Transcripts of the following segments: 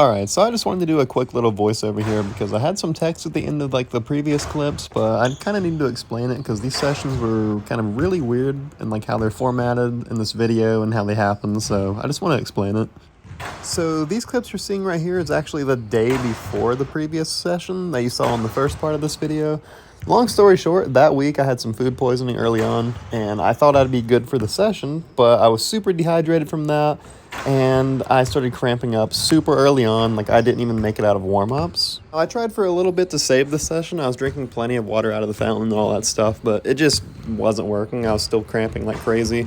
Alright, so I just wanted to do a quick little voiceover here because I had some text at the end of like the previous clips, but I kind of need to explain it because these sessions were kind of really weird and like how they're formatted in this video and how they happen, so I just want to explain it. So these clips you're seeing right here is actually the day before the previous session that you saw in the first part of this video. Long story short, that week I had some food poisoning early on, and I thought I'd be good for the session, but I was super dehydrated from that, and I started cramping up super early on, like I didn't even make it out of warm-ups. I tried for a little bit to save the session. I was drinking plenty of water out of the fountain and all that stuff, but it just wasn't working. I was still cramping like crazy.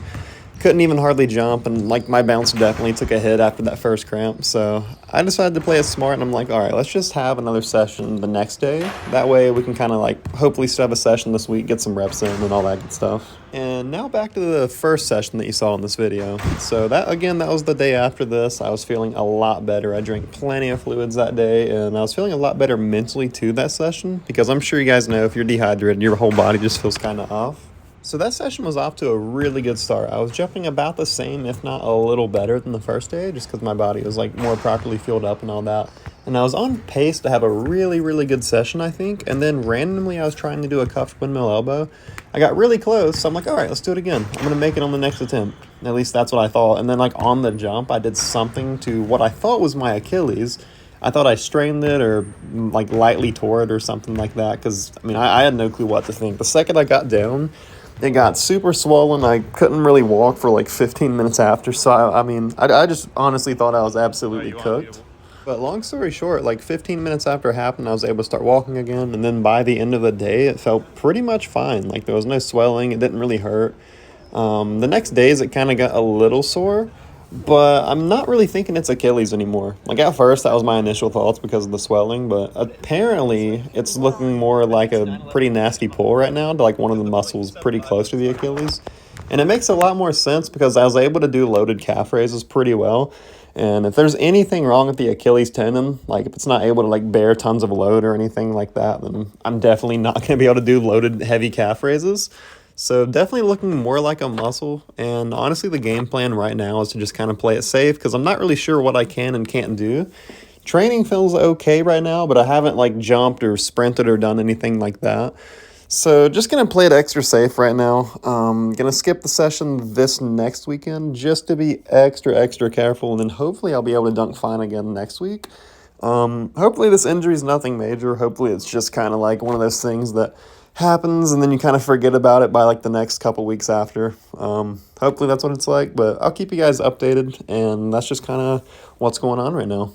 Couldn't even hardly jump, and like my bounce definitely took a hit after that first cramp, so I decided to play it smart, and I'm like, all right, let's just have another session the next day. That way we can kind of like hopefully still have a session this week, get some reps in and all that good stuff. And now back to the first session that you saw in this video. So that was the day after this. I was feeling a lot better. I drank plenty of fluids that day, and I was feeling a lot better mentally too that session, because I'm sure you guys know if you're dehydrated, your whole body just feels kind of off. So that session was off to a really good start. I was jumping about the same, if not a little better than the first day, just because my body was like more properly fueled up and all that. And I was on pace to have a really, really good session, I think. And then randomly I was trying to do a cuffed windmill elbow. I got really close, so I'm like, all right, let's do it again. I'm gonna make it on the next attempt. At least that's what I thought. And then like on the jump, I did something to what I thought was my Achilles. I thought I strained it or like lightly tore it or something like that, because I had no clue what to think. The second I got down, it got super swollen. I couldn't really walk for like 15 minutes after. So, I just honestly thought I was absolutely cooked. But long story short, like 15 minutes after it happened, I was able to start walking again. And then by the end of the day, it felt pretty much fine. Like there was no swelling. It didn't really hurt. The next days, it kind of got a little sore. But I'm not really thinking it's Achilles anymore. Like at first, that was my initial thoughts because of the swelling, but apparently it's looking more like a pretty nasty pull right now to like one of the muscles pretty close to the Achilles. And it makes a lot more sense because I was able to do loaded calf raises pretty well. And if there's anything wrong with the Achilles tendon, like if it's not able to like bear tons of load or anything like that, then I'm definitely not going to be able to do loaded heavy calf raises. So definitely looking more like a muscle, and honestly the game plan right now is to just kind of play it safe because I'm not really sure what I can and can't do. Training feels okay right now, but I haven't like jumped or sprinted or done anything like that. So just going to play it extra safe right now. Going to skip the session this next weekend just to be extra careful, and then hopefully I'll be able to dunk fine again next week. Hopefully this injury is nothing major. Hopefully it's just kind of like one of those things that happens and then you kind of forget about it by like the next couple weeks after. Hopefully that's what it's like, but I'll keep you guys updated, and that's just kind of what's going on right now.